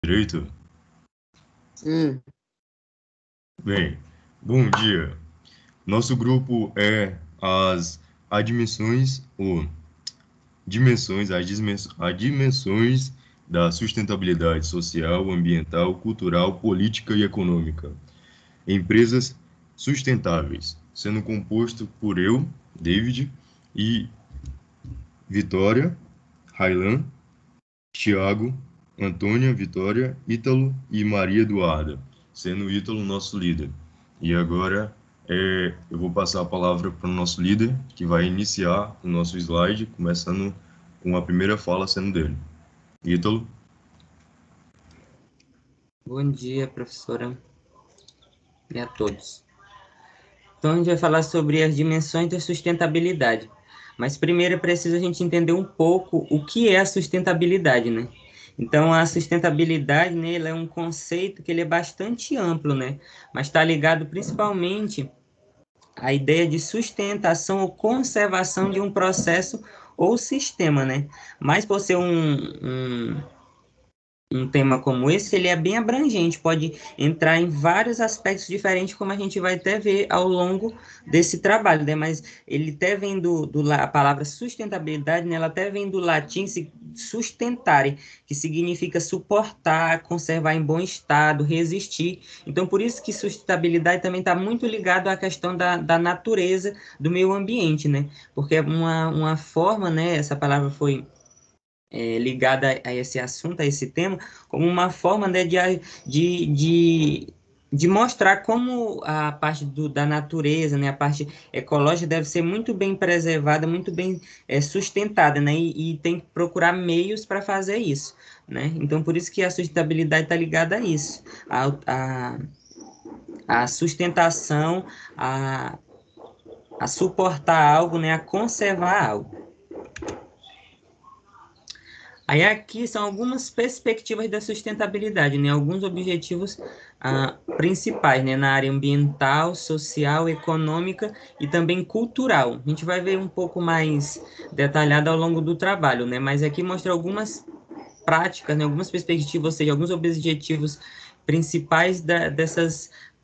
Direito? Sim. Bem, bom dia. Nosso grupo é as admissões ou dimensões da sustentabilidade social, ambiental, cultural, política e econômica. Empresas sustentáveis, sendo composto por eu, David, e Vitória, Railan, Thiago, Antônia, Vitória, Ítalo e Maria Eduarda, sendo o Ítalo nosso líder. E agora eu vou passar a palavra para o nosso líder, que vai iniciar o nosso slide, começando com a primeira fala sendo dele. Ítalo. Bom dia, professora, e a todos. Então, a gente vai falar sobre as dimensões da sustentabilidade. Mas primeiro é preciso a gente entender um pouco o que é a sustentabilidade, né? Então, a sustentabilidade, né, ela é um conceito que ele é bastante amplo, né? Mas está ligado principalmente à ideia de sustentação ou conservação de um processo ou sistema, né? Mas por ser um tema como esse, ele é bem abrangente, pode entrar em vários aspectos diferentes, como a gente vai até ver ao longo desse trabalho, né? Mas ele até vem a palavra sustentabilidade, né? Ela até vem do latim sustentare, que significa suportar, conservar em bom estado, resistir. Então, por isso que sustentabilidade também está muito ligado à questão da natureza, do meio ambiente, né? Porque é uma forma, né? Essa palavra foi ligada a esse assunto, a esse tema, como uma forma, né, de, de, de mostrar como a parte da natureza, né, a parte ecológica deve ser muito bem preservada, muito bem sustentada, né, e tem que procurar meios para fazer isso, né. Então, por isso que a sustentabilidade está ligada a isso, a sustentação, a suportar algo, né, a conservar algo. Aí aqui são algumas perspectivas da sustentabilidade, né? Alguns objetivos principais, né? Na área ambiental, social, econômica e também cultural. A gente vai ver um pouco mais detalhado ao longo do trabalho, né? Mas aqui mostra algumas práticas, né? Algumas perspectivas, ou seja, alguns objetivos principais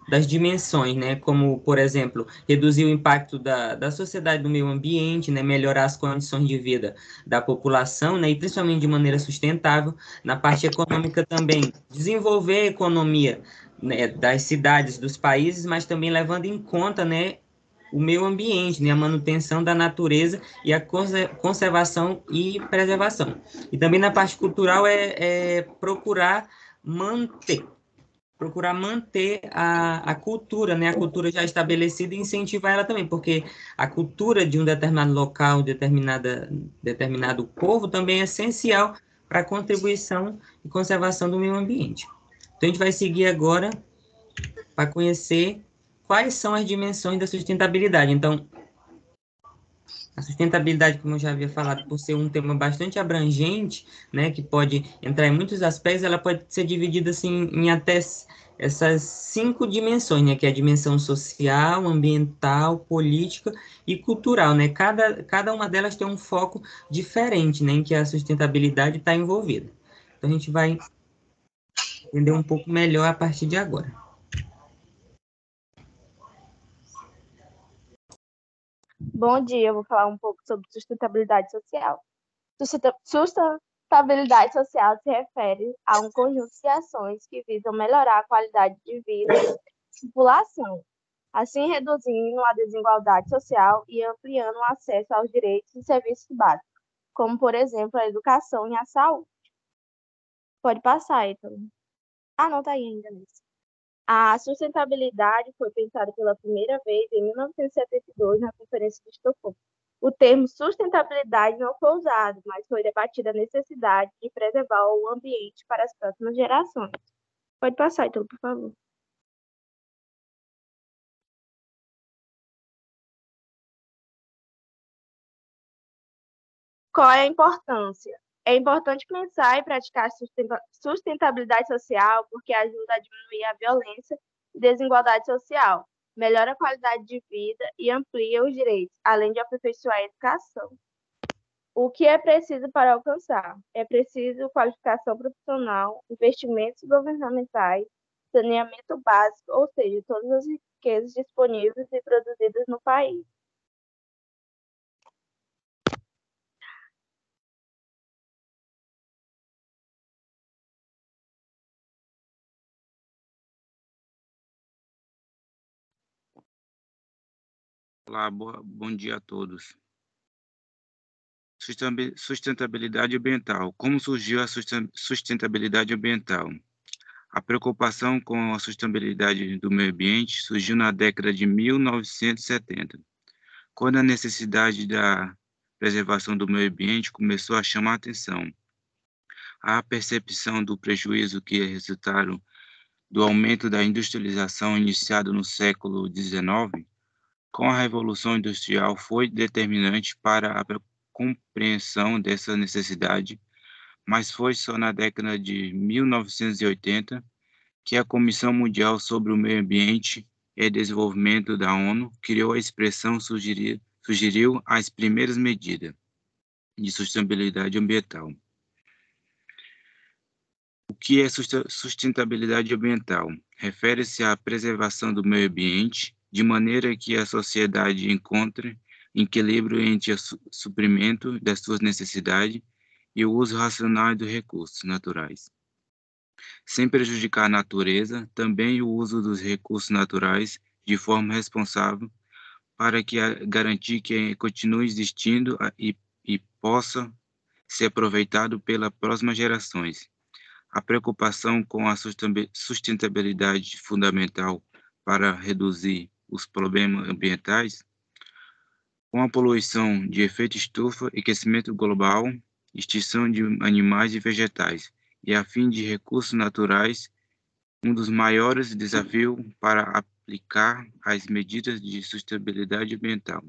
das dimensões, né? Como, por exemplo, reduzir o impacto da sociedade no meio ambiente, né? Melhorar as condições de vida da população, né? E principalmente de maneira sustentável. Na parte econômica também, desenvolver a economia, né? Das cidades, dos países, mas também levando em conta, né? O meio ambiente, né? A manutenção da natureza e a conservação e preservação. E também na parte cultural é procurar manter a cultura, né? A cultura já estabelecida e incentivar ela também, porque a cultura de um determinado local, determinado povo também é essencial para a contribuição e conservação do meio ambiente. Então, a gente vai seguir agora para conhecer quais são as dimensões da sustentabilidade. Então, a sustentabilidade, como eu já havia falado, por ser um tema bastante abrangente, né, que pode entrar em muitos aspectos, ela pode ser dividida assim em até essas 5 dimensões, né, que é a dimensão social, ambiental, política e cultural, né? Cada uma delas tem um foco diferente, né, em que a sustentabilidade está envolvida. Então a gente vai entender um pouco melhor a partir de agora. Bom dia, eu vou falar um pouco sobre sustentabilidade social. Sustentabilidade social se refere a um conjunto de ações que visam melhorar a qualidade de vida da população, assim reduzindo a desigualdade social e ampliando o acesso aos direitos e serviços básicos, como, por exemplo, a educação e a saúde. Pode passar, então. Não, tá aí ainda nisso. A sustentabilidade foi pensada pela primeira vez em 1972 na Conferência de Estocolmo. O termo sustentabilidade não foi usado, mas foi debatida a necessidade de preservar o ambiente para as próximas gerações. Pode passar, então, por favor. Qual é a importância? É importante pensar e praticar sustentabilidade social porque ajuda a diminuir a violência e desigualdade social, melhora a qualidade de vida e amplia os direitos, além de aperfeiçoar a educação. O que é preciso para alcançar? É preciso qualificação profissional, investimentos governamentais, saneamento básico, ou seja, todas as riquezas disponíveis e produzidas no país. Olá, bom dia a todos. Sustentabilidade ambiental. Como surgiu a sustentabilidade ambiental? A preocupação com a sustentabilidade do meio ambiente surgiu na década de 1970, quando a necessidade da preservação do meio ambiente começou a chamar a atenção. A percepção do prejuízo que resultaram do aumento da industrialização iniciado no século XIX, com a Revolução Industrial, foi determinante para a compreensão dessa necessidade, mas foi só na década de 1980 que a Comissão Mundial sobre o Meio Ambiente e Desenvolvimento da ONU criou a expressão, sugeriu as primeiras medidas de sustentabilidade ambiental. O que é sustentabilidade ambiental? Refere-se à preservação do meio ambiente de maneira que a sociedade encontre equilíbrio entre o suprimento das suas necessidades e o uso racional dos recursos naturais, sem prejudicar a natureza, também o uso dos recursos naturais de forma responsável para garantir que continue existindo e possa ser aproveitado pelas próximas gerações. A preocupação com a sustentabilidade fundamental para reduzir os problemas ambientais, com a poluição de efeito estufa, aquecimento global, extinção de animais e vegetais, e a fim de recursos naturais, um dos maiores desafios para aplicar as medidas de sustentabilidade ambiental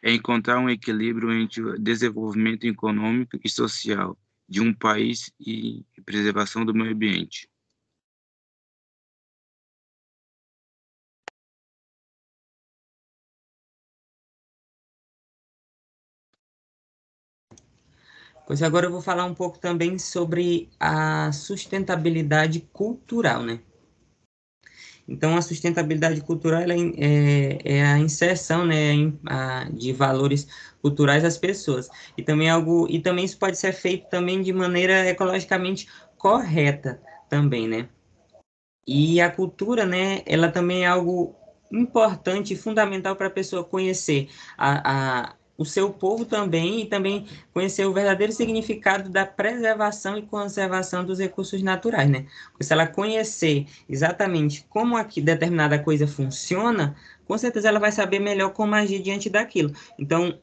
é encontrar um equilíbrio entre o desenvolvimento econômico e social de um país e preservação do meio ambiente. Pois agora eu vou falar um pouco também sobre a sustentabilidade cultural, né? Então, a sustentabilidade cultural ela é a inserção, né, de valores culturais às pessoas. E também isso pode ser feito também de maneira ecologicamente correta também, né? E a cultura, né, ela também é algo importante e fundamental para a pessoa conhecer o seu povo também, e também conhecer o verdadeiro significado da preservação e conservação dos recursos naturais, né? Porque se ela conhecer exatamente como aqui determinada coisa funciona, com certeza ela vai saber melhor como agir diante daquilo. Então,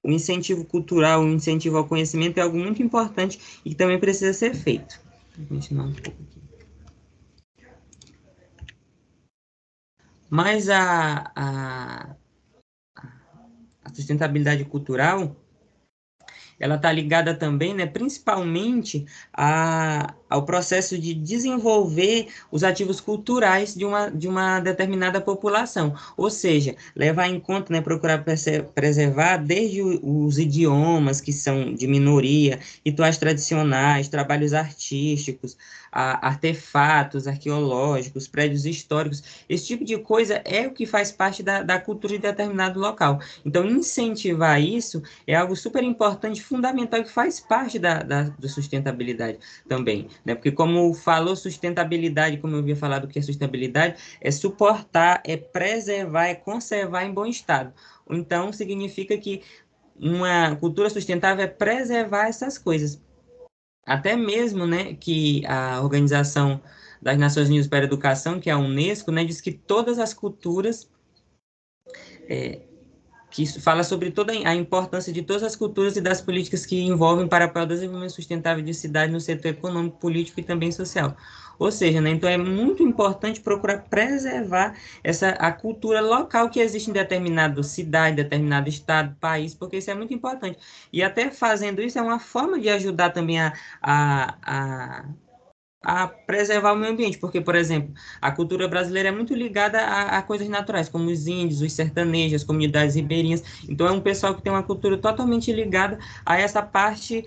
o incentivo cultural, o incentivo ao conhecimento é algo muito importante e que também precisa ser feito. Vou continuar um pouco aqui. Mas a sustentabilidade cultural, ela está ligada também, né, principalmente ao processo de desenvolver os ativos culturais de uma determinada população. Ou seja, levar em conta, né, procurar preservar desde os idiomas que são de minoria, rituais tradicionais, trabalhos artísticos, artefatos arqueológicos, prédios históricos. Esse tipo de coisa é o que faz parte da cultura de determinado local. Então, incentivar isso é algo super importante, fundamental, que faz parte da sustentabilidade também, né? Porque como falou sustentabilidade, como eu havia falado que é sustentabilidade, é suportar, é preservar, é conservar em bom estado. Então, significa que uma cultura sustentável é preservar essas coisas. Até mesmo, né, que a Organização das Nações Unidas para a Educação, que é a Unesco, né, diz que todas as culturas que fala sobre toda a importância de todas as culturas e das políticas que envolvem para o desenvolvimento sustentável de cidade no setor econômico, político e também social. Ou seja, né, então é muito importante procurar preservar a cultura local que existe em determinada cidade, determinado estado, país, porque isso é muito importante. E até fazendo isso é uma forma de ajudar também a a preservar o meio ambiente, porque, por exemplo, a cultura brasileira é muito ligada a coisas naturais, como os índios, os sertanejos, as comunidades ribeirinhas. Então, é um pessoal que tem uma cultura totalmente ligada a essa parte,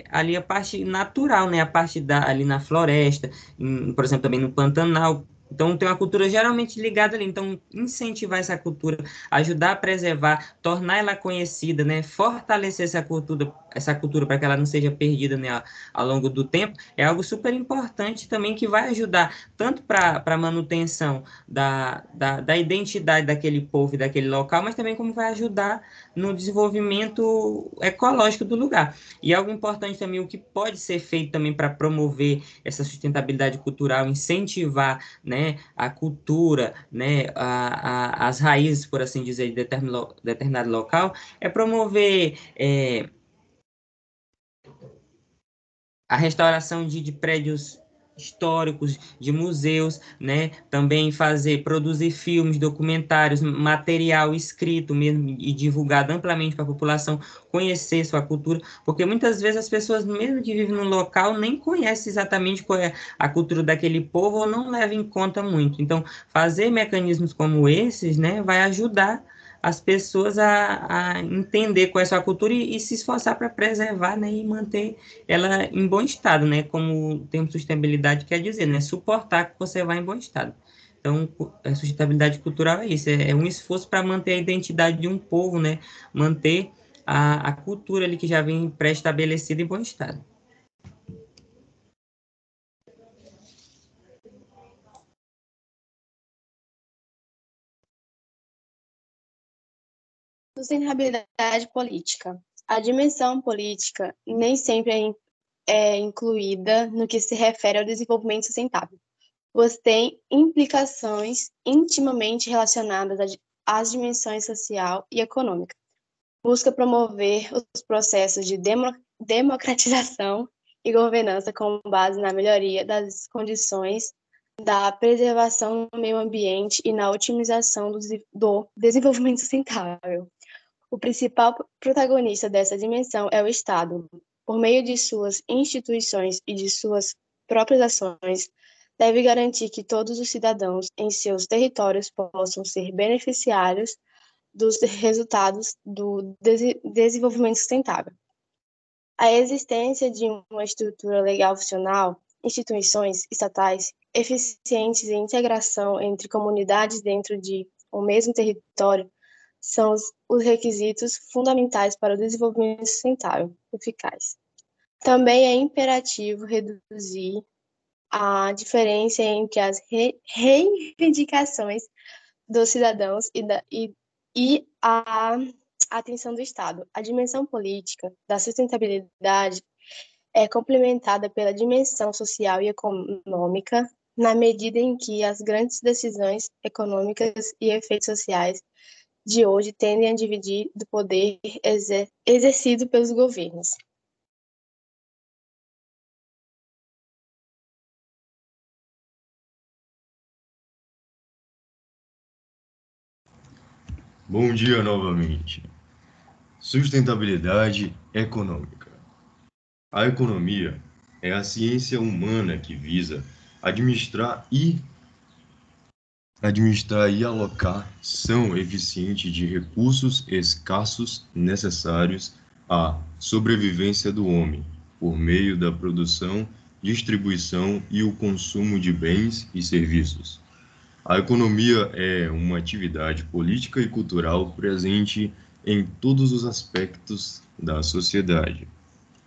ali a parte natural, né? A parte ali na floresta, por exemplo, também no Pantanal. Então, tem uma cultura geralmente ligada ali. Então, incentivar essa cultura, ajudar a preservar, tornar ela conhecida, né? Fortalecer essa cultura para que ela não seja perdida, né? Ao longo do tempo, é algo super importante também que vai ajudar tanto para a manutenção da identidade daquele povo e daquele local, mas também como vai ajudar no desenvolvimento ecológico do lugar. E algo importante também, o que pode ser feito também para promover essa sustentabilidade cultural, incentivar, né, a cultura, né, as raízes, por assim dizer, de determinado local, é promover a restauração de prédios históricos, de museus, né? Também produzir filmes, documentários, material escrito mesmo e divulgado amplamente para a população conhecer sua cultura, porque muitas vezes as pessoas, mesmo que vivem no local, nem conhecem exatamente qual é a cultura daquele povo ou não levam em conta muito. Então, fazer mecanismos como esses, né, vai ajudar as pessoas a entender qual é a sua cultura e se esforçar para preservar, né, e manter ela em bom estado, né, como o termo sustentabilidade quer dizer, né, suportar que você vá em bom estado. Então, a sustentabilidade cultural é isso, é um esforço para manter a identidade de um povo, né, manter a cultura ali que já vem pré-estabelecida em bom estado. Sustentabilidade política. A dimensão política nem sempre é incluída no que se refere ao desenvolvimento sustentável, pois tem implicações intimamente relacionadas às dimensões social e econômica. Busca promover os processos de democratização e governança com base na melhoria das condições da preservação do meio ambiente e na otimização do desenvolvimento sustentável. O principal protagonista dessa dimensão é o Estado. Por meio de suas instituições e de suas próprias ações, deve garantir que todos os cidadãos em seus territórios possam ser beneficiários dos resultados do desenvolvimento sustentável. A existência de uma estrutura legal funcional, instituições estatais eficientes e integração entre comunidades dentro de um mesmo território são os requisitos fundamentais para o desenvolvimento sustentável eficaz. Também é imperativo reduzir a diferença entre as reivindicações dos cidadãos e a atenção do Estado. A dimensão política da sustentabilidade é complementada pela dimensão social e econômica, na medida em que as grandes decisões econômicas e efeitos sociais de hoje tendem a dividir do poder exercido pelos governos. Bom dia novamente. Sustentabilidade econômica. A economia é a ciência humana que visa administrar e alocar ação eficiente de recursos escassos necessários à sobrevivência do homem, por meio da produção, distribuição e o consumo de bens e serviços. A economia é uma atividade política e cultural presente em todos os aspectos da sociedade.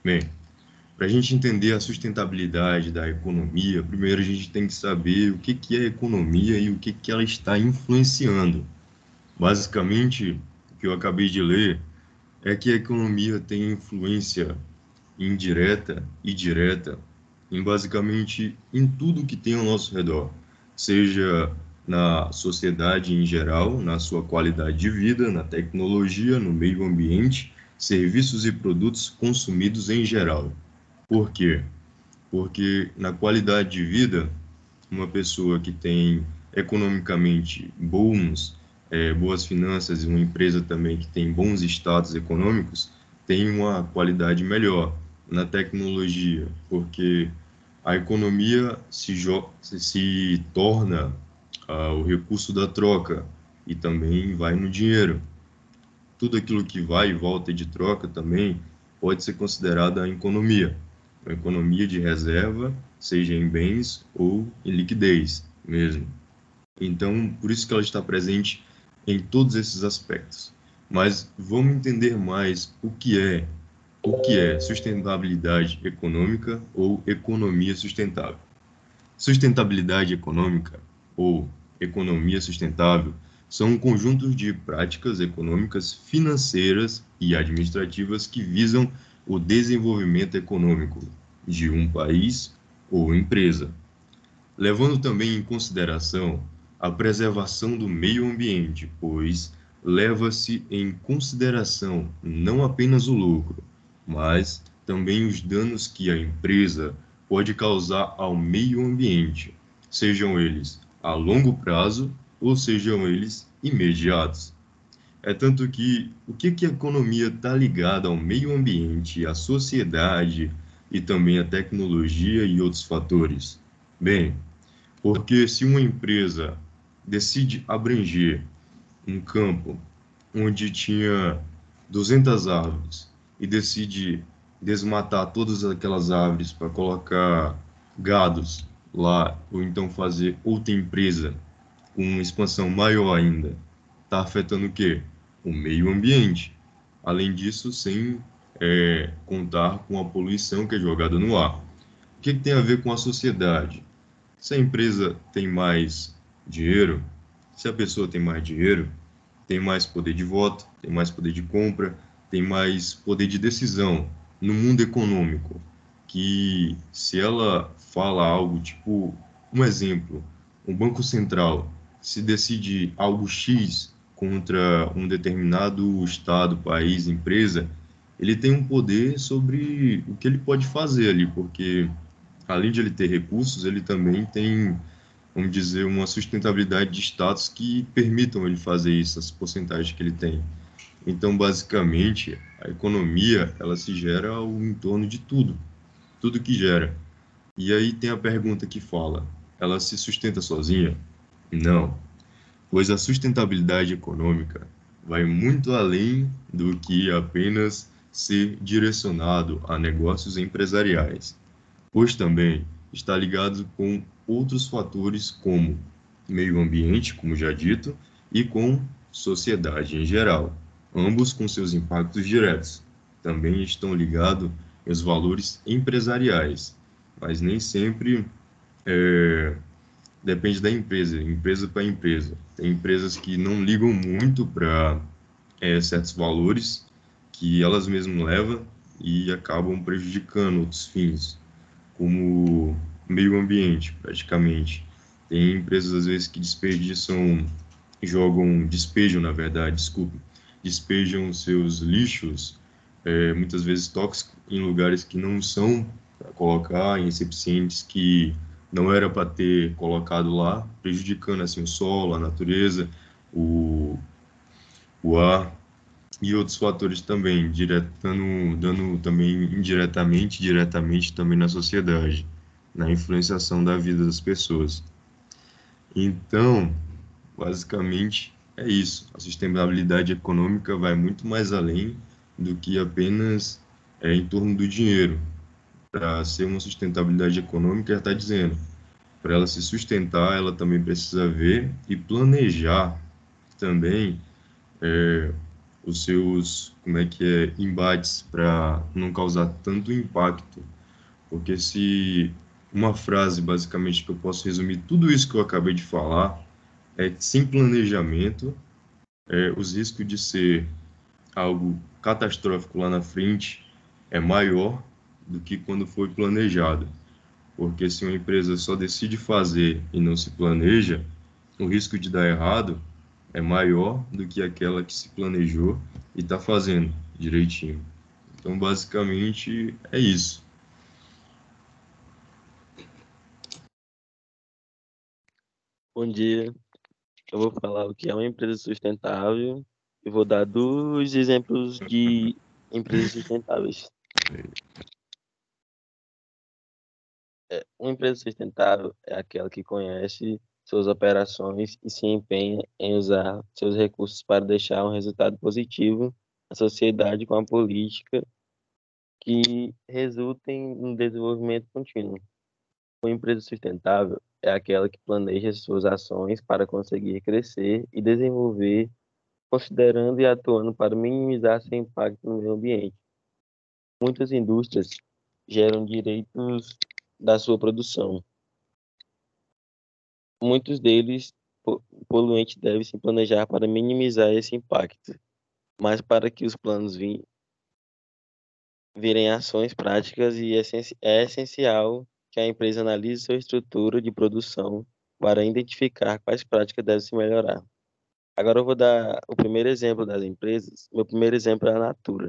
Bem, para a gente entender a sustentabilidade da economia, primeiro a gente tem que saber o que é economia e o que ela está influenciando. Basicamente, o que eu acabei de ler é que a economia tem influência indireta e direta em tudo que tem ao nosso redor, seja na sociedade em geral, na sua qualidade de vida, na tecnologia, no meio ambiente, serviços e produtos consumidos em geral. Por quê? Porque na qualidade de vida, uma pessoa que tem economicamente boas finanças e uma empresa também que tem bons status econômicos, tem uma qualidade melhor na tecnologia, porque A economia se torna o recurso da troca e também vai no dinheiro. Tudo aquilo que vai e volta de troca também pode ser considerada a economia. Uma economia de reserva, seja em bens ou em liquidez mesmo. Então, por isso que ela está presente em todos esses aspectos. Mas vamos entender mais o que é sustentabilidade econômica ou economia sustentável. Sustentabilidade econômica ou economia sustentável são um conjunto de práticas econômicas, financeiras e administrativas que visam o desenvolvimento econômico de um país ou empresa, levando também em consideração a preservação do meio ambiente, pois leva-se em consideração não apenas o lucro, mas também os danos que a empresa pode causar ao meio ambiente, sejam eles a longo prazo ou sejam eles imediatos. É tanto que o que a economia está ligada ao meio ambiente, à sociedade e também à tecnologia e outros fatores? Bem, porque se uma empresa decide abranger um campo onde tinha 200 árvores e decide desmatar todas aquelas árvores para colocar gados lá, ou então fazer outra empresa com uma expansão maior ainda, está afetando o quê? O meio ambiente. Além disso, sem contar com a poluição que é jogada no ar. O que tem a ver com a sociedade? Se a empresa tem mais dinheiro, se a pessoa tem mais dinheiro, tem mais poder de voto, tem mais poder de compra, tem mais poder de decisão no mundo econômico. Que se ela fala algo tipo, um exemplo, um banco central se decide algo X contra um determinado estado, país, empresa, ele tem um poder sobre o que ele pode fazer ali, porque além de ele ter recursos, ele também tem, vamos dizer, uma sustentabilidade de status que permitam ele fazer isso, as porcentagens que ele tem. Então, basicamente, a economia, ela se gera ao entorno de tudo, tudo que gera. E aí tem a pergunta que fala, ela se sustenta sozinha? Não, pois a sustentabilidade econômica vai muito além do que apenas ser direcionado a negócios empresariais, pois também está ligado com outros fatores como meio ambiente, como já dito, e com sociedade em geral, ambos com seus impactos diretos. Também estão ligados aos valores empresariais, mas nem sempre depende da empresa, empresa para empresa. Tem empresas que não ligam muito para certos valores que elas mesmas levam e acabam prejudicando outros fins, como meio ambiente, praticamente. Tem empresas, às vezes, que despejam, na verdade, desculpe, despejam seus lixos, muitas vezes tóxicos, em lugares que não são para colocar, em recipientes que não era para ter colocado lá, prejudicando, assim, o solo, a natureza, o, o ar, e outros fatores também, dando também indiretamente, diretamente também na sociedade, na influenciação da vida das pessoas. Então, basicamente, é isso. A sustentabilidade econômica vai muito mais além do que apenas em torno do dinheiro. Para ser uma sustentabilidade econômica, já está dizendo, para ela se sustentar, ela também precisa ver e planejar também os seus, embates para não causar tanto impacto. Porque se uma frase, basicamente, que eu posso resumir tudo isso que eu acabei de falar, é que sem planejamento, os riscos de ser algo catastrófico lá na frente é maior do que quando foi planejado. Porque se uma empresa só decide fazer e não se planeja, o risco de dar errado é maior do que aquela que se planejou e está fazendo direitinho. Então, basicamente, é isso. Bom dia, eu vou falar o que é uma empresa sustentável e vou dar 2 exemplos de empresas sustentáveis. Uma empresa sustentável é aquela que conhece suas operações e se empenha em usar seus recursos para deixar um resultado positivo à sociedade com a política que resultem no desenvolvimento contínuo. Uma empresa sustentável é aquela que planeja suas ações para conseguir crescer e desenvolver, considerando e atuando para minimizar seu impacto no meio ambiente. Muitas indústrias geram direitos da sua produção. Muitos deles poluentes devem se planejar para minimizar esse impacto, mas para que os planos virem ações práticas é essencial que a empresa analise sua estrutura de produção para identificar quais práticas devem se melhorar. Agora eu vou dar o primeiro exemplo das empresas. Meu primeiro exemplo é a Natura.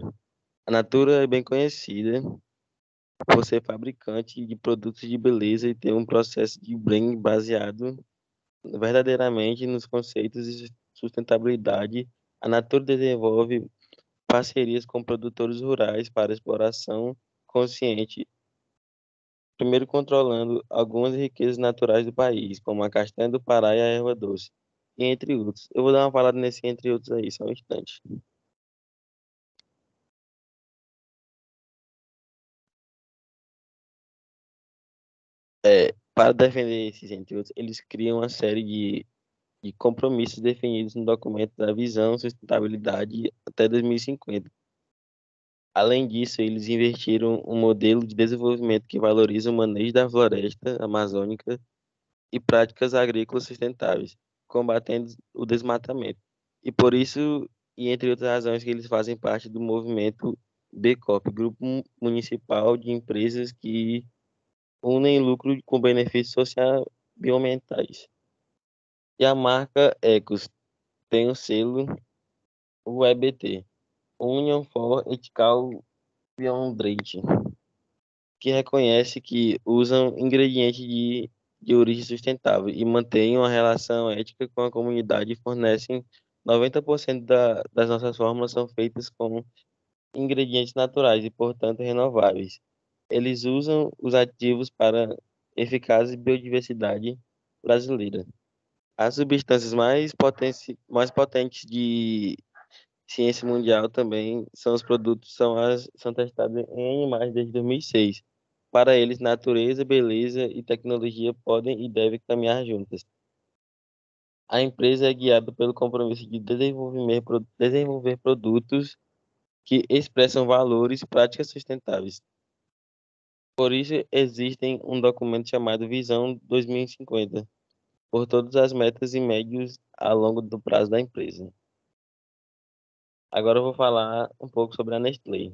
A Natura é bem conhecida por ser fabricante de produtos de beleza e ter um processo de branding baseado verdadeiramente nos conceitos de sustentabilidade. A Natura desenvolve parcerias com produtores rurais para exploração consciente, primeiro controlando algumas riquezas naturais do país, como a castanha do Pará e a erva doce, e entre outros. Eu vou dar uma palavra nesse entre outros aí, só um instante. Para defender esses entre outros, eles criam uma série de compromissos definidos no documento da Visão Sustentabilidade até 2050. Além disso, eles investiram um modelo de desenvolvimento que valoriza o manejo da floresta amazônica e práticas agrícolas sustentáveis, combatendo o desmatamento. E por isso, e entre outras razões, que eles fazem parte do movimento BCOP, Grupo Municipal de Empresas que unem lucro com benefícios socioambientais. E a marca Ecos tem o selo UEBT, Union for Ethical Boundaries, que reconhece que usam ingredientes de origem sustentável e mantêm uma relação ética com a comunidade e fornecem 90% das nossas fórmulas são feitas com ingredientes naturais e, portanto, renováveis. Eles usam os ativos para eficaz biodiversidade brasileira. As substâncias mais potentes de ciência mundial também são os produtos são testados em animais desde 2006. Para eles, natureza, beleza e tecnologia podem e devem caminhar juntas. A empresa é guiada pelo compromisso de desenvolver produtos que expressam valores e práticas sustentáveis. Por isso, existe um documento chamado Visão 2050, por todas as metas e médios a longo do prazo da empresa. Agora eu vou falar um pouco sobre a Nestlé.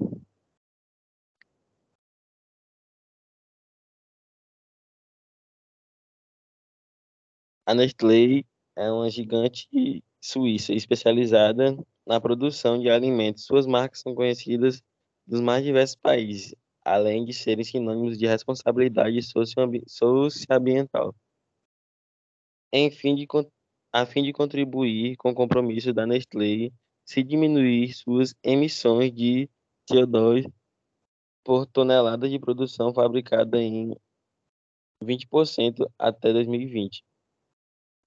A Nestlé é uma gigante suíça especializada na produção de alimentos. Suas marcas são conhecidas dos mais diversos países, além de serem sinônimos de responsabilidade socioambiental. A fim de contribuir com o compromisso da Nestlé, se diminuir suas emissões de CO2 por tonelada de produção fabricada em 20% até 2020.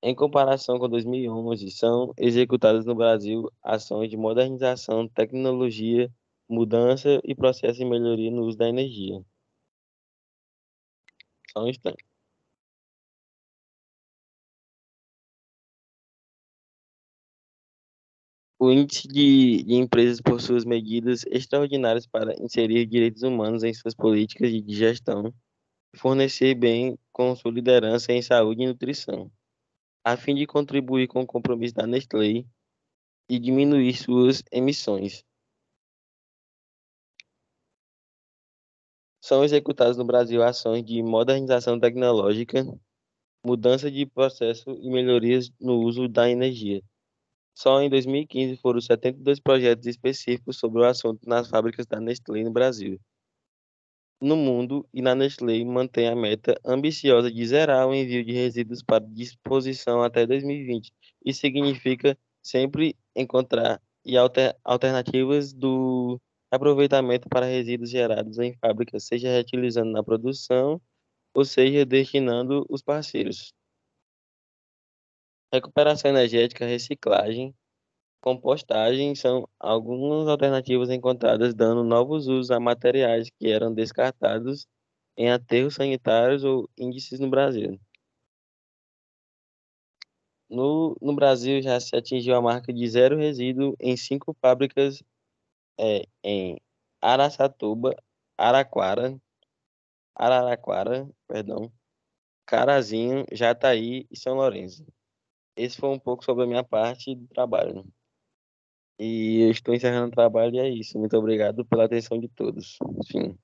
Em comparação com 2011, são executadas no Brasil ações de modernização, tecnologia, mudança e processo de melhoria no uso da energia. Só um instante. O índice de empresas por suas medidas extraordinárias para inserir direitos humanos em suas políticas de gestão e fornecer bem com sua liderança em saúde e nutrição, a fim de contribuir com o compromisso da Nestlé e diminuir suas emissões. São executadas no Brasil ações de modernização tecnológica, mudança de processo e melhorias no uso da energia. Só em 2015 foram 72 projetos específicos sobre o assunto nas fábricas da Nestlé no Brasil. No mundo, e na Nestlé mantém a meta ambiciosa de zerar o envio de resíduos para disposição até 2020. Isso significa sempre encontrar alternativas do aproveitamento para resíduos gerados em fábricas, seja reutilizando na produção ou seja, destinando os parceiros. Recuperação energética, reciclagem, compostagem são algumas alternativas encontradas dando novos usos a materiais que eram descartados em aterros sanitários ou índices no Brasil. No Brasil já se atingiu a marca de zero resíduo em 5 fábricas em Araçatuba, Araraquara, perdão, Carazinho, Jataí e São Lourenço. Esse foi um pouco sobre a minha parte do trabalho, né? E eu estou encerrando o trabalho e é isso. Muito obrigado pela atenção de todos. Fim.